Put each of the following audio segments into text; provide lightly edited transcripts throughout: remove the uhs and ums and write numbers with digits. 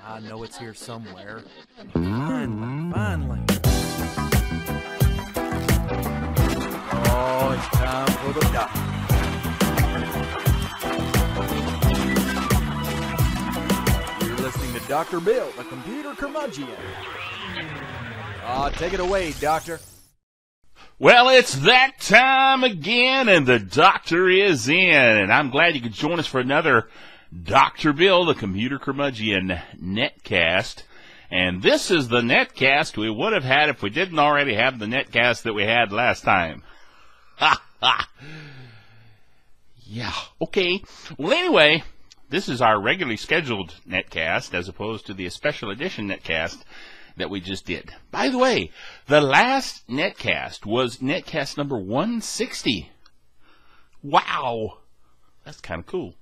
I know it's here somewhere. Finally. Oh, it's time for the doctor. You're listening to Dr. Bill, the computer curmudgeon. Take it away, Doctor. Well, it's that time again, and the doctor is in. And I'm glad you could join us for another Dr. Bill, the computer curmudgeon NETCAST. And this is the NETCAST we would have had if we didn't already have the NETCAST that we had last time. Ha ha. Yeah, okay. Well, anyway, this is our regularly scheduled NETCAST as opposed to the special edition NETCAST that we just did. By the way, the last NETCAST was NETCAST number 160. Wow. That's kind of cool.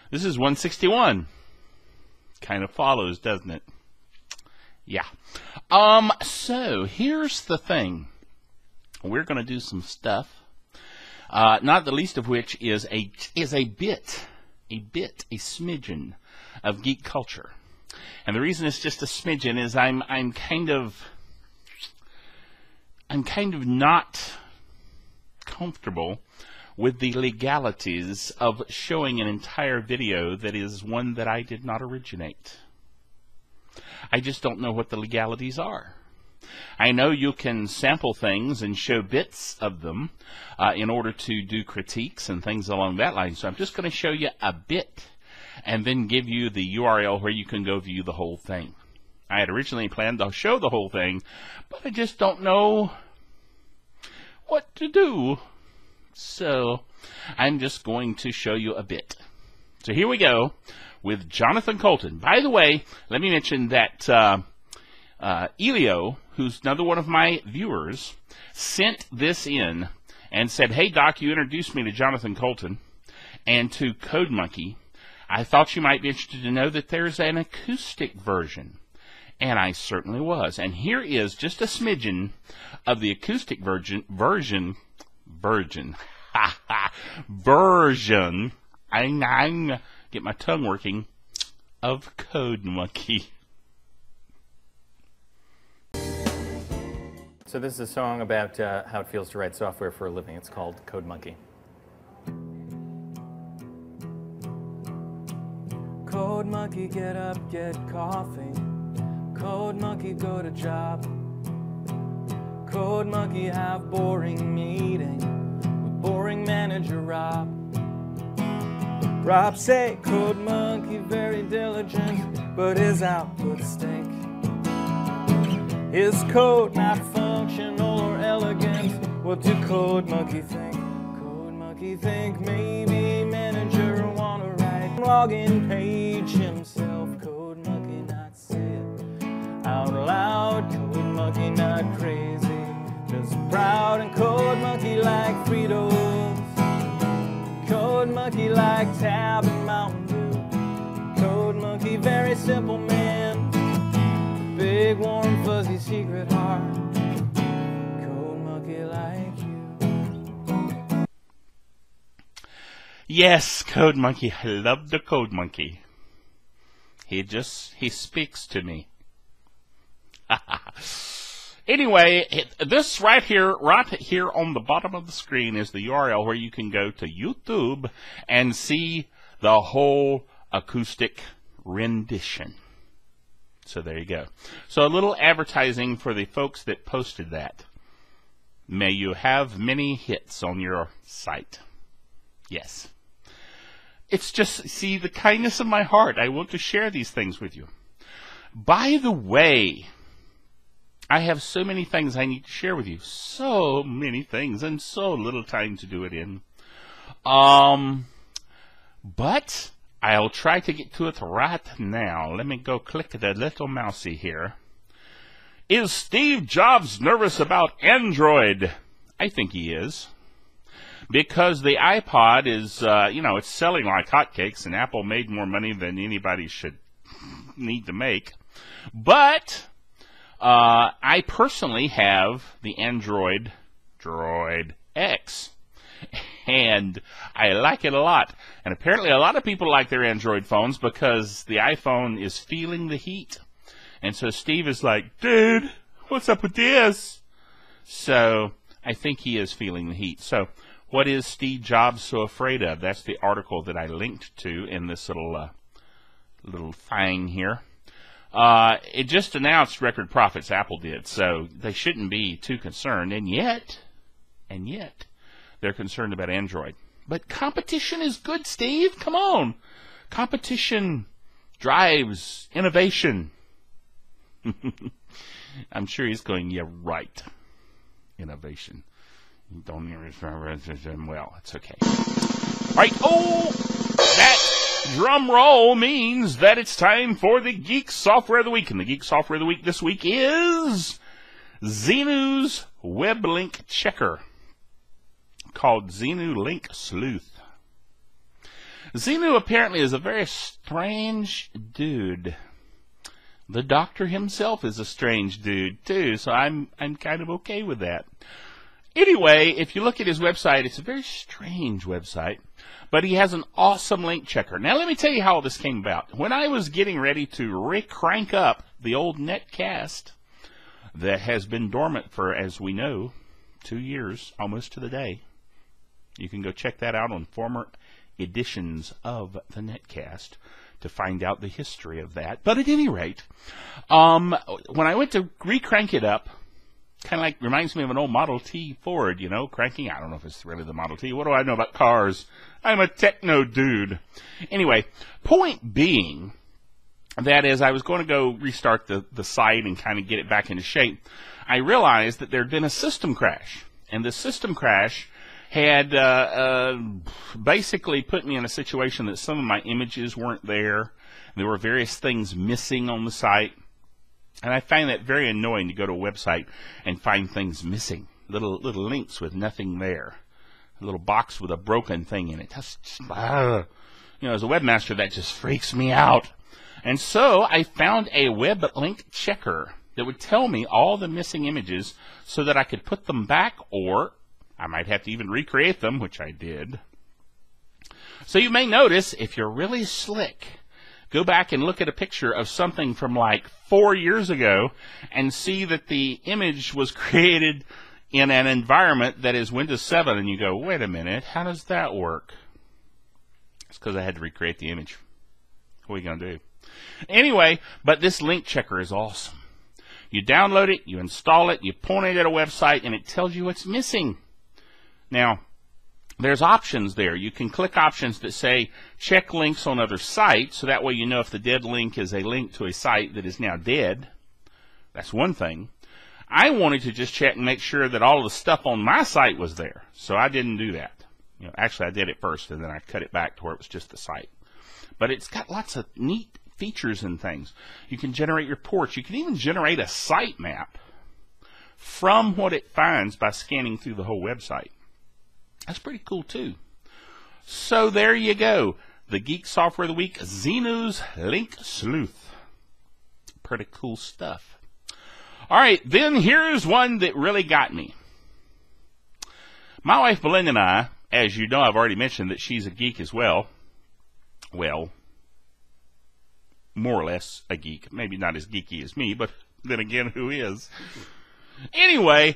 This is 161. Kind of follows, doesn't it? Yeah. So here's the thing. We're going to do some stuff. Not the least of which is a smidgen of Geek Culture. And the reason it's just a smidgen is I'm kind of not comfortable with the legalities of showing an entire video that is one that I did not originate. I just don't know what the legalities are. I know you can sample things and show bits of them in order to do critiques and things along that line. So I'm just going to show you a bit and then give you the URL where you can go view the whole thing. I had originally planned to show the whole thing, but I just don't know what to do. So I'm just going to show you a bit. So here we go with Jonathan Coulton. By the way, let me mention that Elio, who's another one of my viewers, sent this in and said, "Hey Doc, you introduced me to Jonathan Coulton and to Code Monkey. I thought you might be interested to know that there's an acoustic version." And I certainly was. And here is just a smidgen of the acoustic version. Get my tongue working, of Code Monkey. So this is a song about how it feels to write software for a living. It's called Code Monkey. Code Monkey, get up, get coffee. Code Monkey, go to job. Code Monkey, have boring meeting with boring manager Rob. Rob say, Code Monkey very diligent, but his output stink. His code not functional or elegant. What do Code Monkey think? Code Monkey think maybe manager wanna write login page himself. Code Monkey not say it out loud. Code Monkey not crazy, just proud. And Code Monkey like Fritos. Code Monkey like Tab and Mountain Dew. Code Monkey very simple man, big warm fuzzy secret heart. Code Monkey like you. Yes, Code Monkey. I love the Code Monkey. He speaks to me. Anyway, this right here on the bottom of the screen is the URL where you can go to YouTube and see the whole acoustic rendition. So there you go. So a little advertising for the folks that posted that. May you have many hits on your site. Yes. It's just, see, the kindness of my heart. I want to share these things with you. By the way, I have so many things I need to share with you. So many things and so little time to do it in. But I'll try to get to it right now. Let me go click the little mousey here. Is Steve Jobs nervous about Android? I think he is. Because the iPod is, it's selling like hotcakes, and Apple made more money than anybody should need to make. But I personally have the Android Droid X, and I like it a lot. And apparently a lot of people like their Android phones because the iPhone is feeling the heat. And so Steve is like, dude, what's up with this? So I think he is feeling the heat. So what is Steve Jobs so afraid of? That's the article that I linked to in this little thing here. It just announced record profits, Apple did, so they shouldn't be too concerned. And yet, they're concerned about Android. But competition is good, Steve. Come on. Competition drives innovation. I'm sure he's going, yeah, right. Innovation. Don't well, it's okay. All right. Oh, that drum roll means that it's time for the Geek Software of the Week. And the Geek Software of the Week this week is Xenu's Web Link Checker, called Xenu Link Sleuth. Xenu apparently is a very strange dude. The doctor himself is a strange dude too, so I'm kind of okay with that. Anyway, if you look at his website, it's a very strange website, but he has an awesome link checker. Now, let me tell you how all this came about. When I was getting ready to crank up the old NETCAST that has been dormant for, as we know, 2 years, almost to the day. You can go check that out on former editions of the NETCAST to find out the history of that. But at any rate, when I went to re-crank it up, kind of like reminds me of an old Model T Ford, you know, cranking. I don't know if it's really the Model T. What do I know about cars? I'm a techno dude. Anyway, point being that as I was going to go restart the site and kind of get it back into shape, I realized that there had been a system crash. And the system crash had basically put me in a situation that some of my images weren't there. There were various things missing on the site. And I find that very annoying to go to a website and find things missing, little links with nothing there, a little box with a broken thing in it. That's just, you know, as a webmaster, that just freaks me out. And so I found a web link checker that would tell me all the missing images so that I could put them back, or I might have to even recreate them, which I did. So you may notice, if you're really slick, go back and look at a picture of something from like 4 years ago and see that the image was created in an environment that is Windows 7, and you go, wait a minute, how does that work? It's because I had to recreate the image. What are you going to do? Anyway, but this link checker is awesome. You download it, you install it, you point it at a website, and it tells you what's missing. Now, there's options there. You can click options that say check links on other sites, so that way you know if the dead link is a link to a site that is now dead. That's one thing. I wanted to just check and make sure that all of the stuff on my site was there, so I didn't do that. You know, actually, I did it first, and then I cut it back to where it was just the site. But it's got lots of neat features and things. You can generate reports. You can even generate a site map from what it finds by scanning through the whole website. That's pretty cool, too. So there you go. The Geek Software of the Week, Xenu's Link Sleuth. Pretty cool stuff. All right, then here's one that really got me. My wife Belinda and I, as you know, I've already mentioned that she's a geek as well. Well, more or less a geek. Maybe not as geeky as me, but then again, who is? Anyway,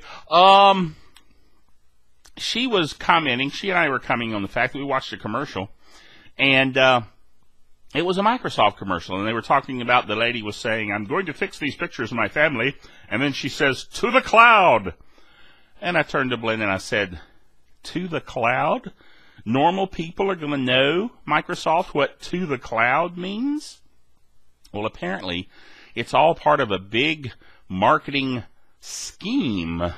she was commenting, she and I were commenting on the fact that we watched a commercial, and it was a Microsoft commercial, and they were talking about, the lady was saying, I'm going to fix these pictures of my family, and then she says, to the cloud. And I turned to Blend and I said, to the cloud? Normal people are going to know, Microsoft, what to the cloud means? Well, apparently, it's all part of a big marketing scheme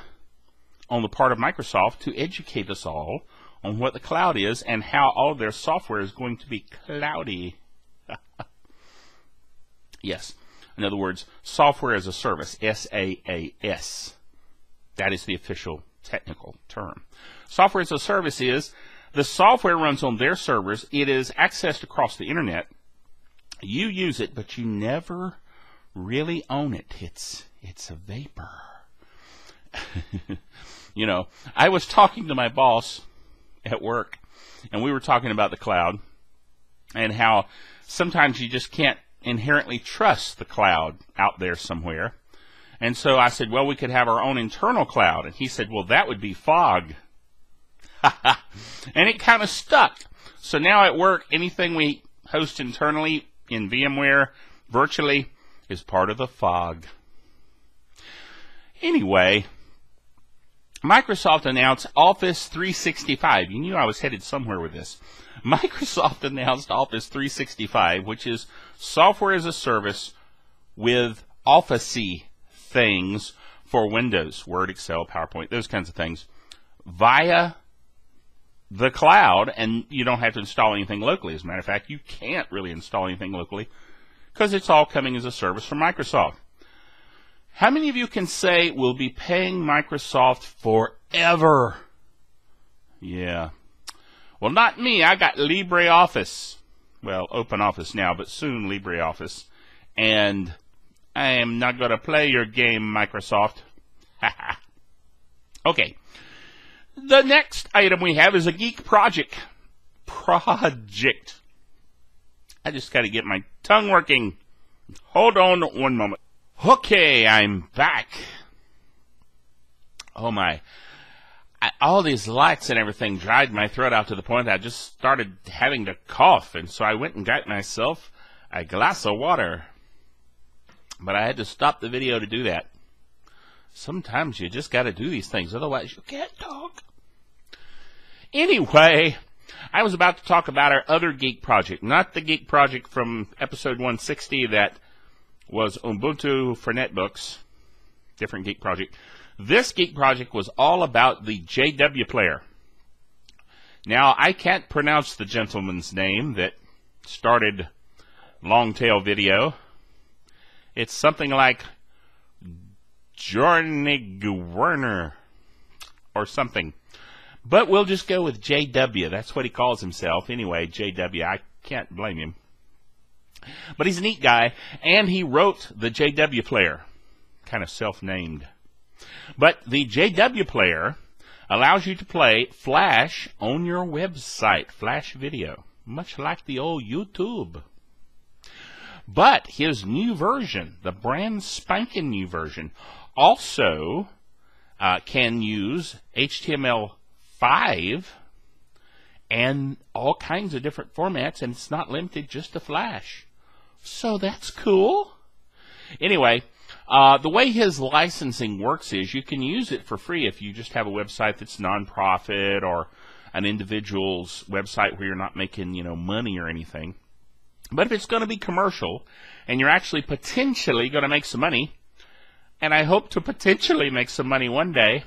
on the part of Microsoft to educate us all on what the cloud is and how all of their software is going to be cloudy. Yes. In other words, software as a service, SaaS. That is the official technical term. Software as a service is the software runs on their servers. It is accessed across the internet. You use it, but you never really own it. It's a vapor. You know, I was talking to my boss at work, and we were talking about the cloud, and how sometimes you just can't inherently trust the cloud out there somewhere. And so I said, well, we could have our own internal cloud. And he said, well, that would be fog. And it kind of stuck. So now at work, anything we host internally in VMware virtually is part of the fog. Anyway, Microsoft announced Office 365. You knew I was headed somewhere with this. Microsoft announced Office 365, which is software as a service with Office-y things for Windows, Word, Excel, PowerPoint, those kinds of things, via the cloud, and you don't have to install anything locally. As a matter of fact, you can't really install anything locally because it's all coming as a service from Microsoft. How many of you can say we'll be paying Microsoft forever? Yeah. Well, not me. I got LibreOffice. Well, OpenOffice now, but soon LibreOffice. And I am not going to play your game, Microsoft. Okay. The next item we have is a Geek Project. I just got to get my tongue working. Hold on one moment. Okay, I'm back. Oh my. All these lights and everything dried my throat out to the point that I just started having to cough. And so I went and got myself a glass of water. But I had to stop the video to do that. Sometimes you just got to do these things. Otherwise you can't talk. Anyway, I was about to talk about our other Geek Project. Not the Geek Project from episode 160 that was Ubuntu for netbooks. Different Geek Project. This Geek Project was all about the JW player. Now, I can't pronounce the gentleman's name that started Longtail Video. It's something like Jornig Werner or something. But we'll just go with JW. That's what he calls himself. Anyway, JW. I can't blame him. But he's a neat guy, and he wrote the JW player. Kind of self-named. But the JW player allows you to play Flash on your website. Flash video. Much like the old YouTube. But his new version, the brand spanking new version, also can use HTML5 and all kinds of different formats, and it's not limited just to Flash. So that's cool. Anyway, the way his licensing works is you can use it for free if you just have a website that's nonprofit or an individual's website where you're not making, money or anything. But if it's going to be commercial and you're actually potentially going to make some money, and I hope to potentially make some money one day,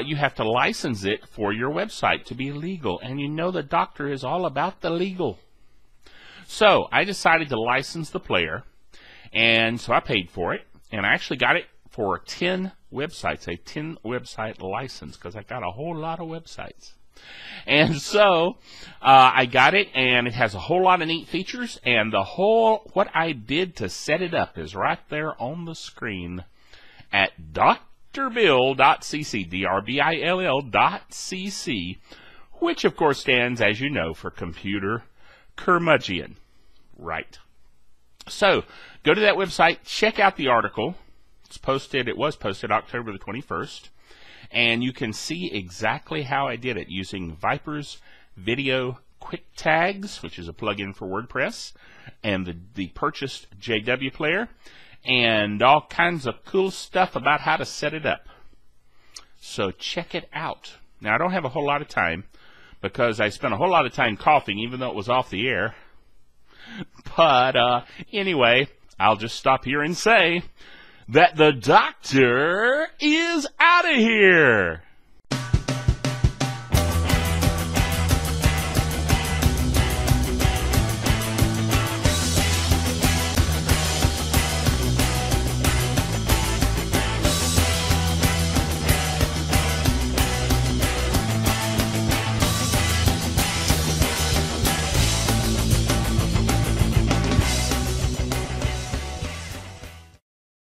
you have to license it for your website to be legal. And the doctor is all about the legal. So I decided to license the player, and so I paid for it, and I actually got it for 10 websites, a 10 website license, because I got a whole lot of websites. And so I got it, and it has a whole lot of neat features, and what I did to set it up is right there on the screen at drbill.cc, drbill.cc, which of course stands, as you know, for Computer Curmudgeon. Right. So, go to that website, check out the article. It was posted October the 21st. And you can see exactly how I did it using Viper's Video Quick Tags, which is a plugin for WordPress, and the purchased JW player, and all kinds of cool stuff about how to set it up. So check it out. Now, I don't have a whole lot of time because I spent a whole lot of time coughing, even though it was off the air. But anyway, I'll just stop here and say that the doctor is out of here.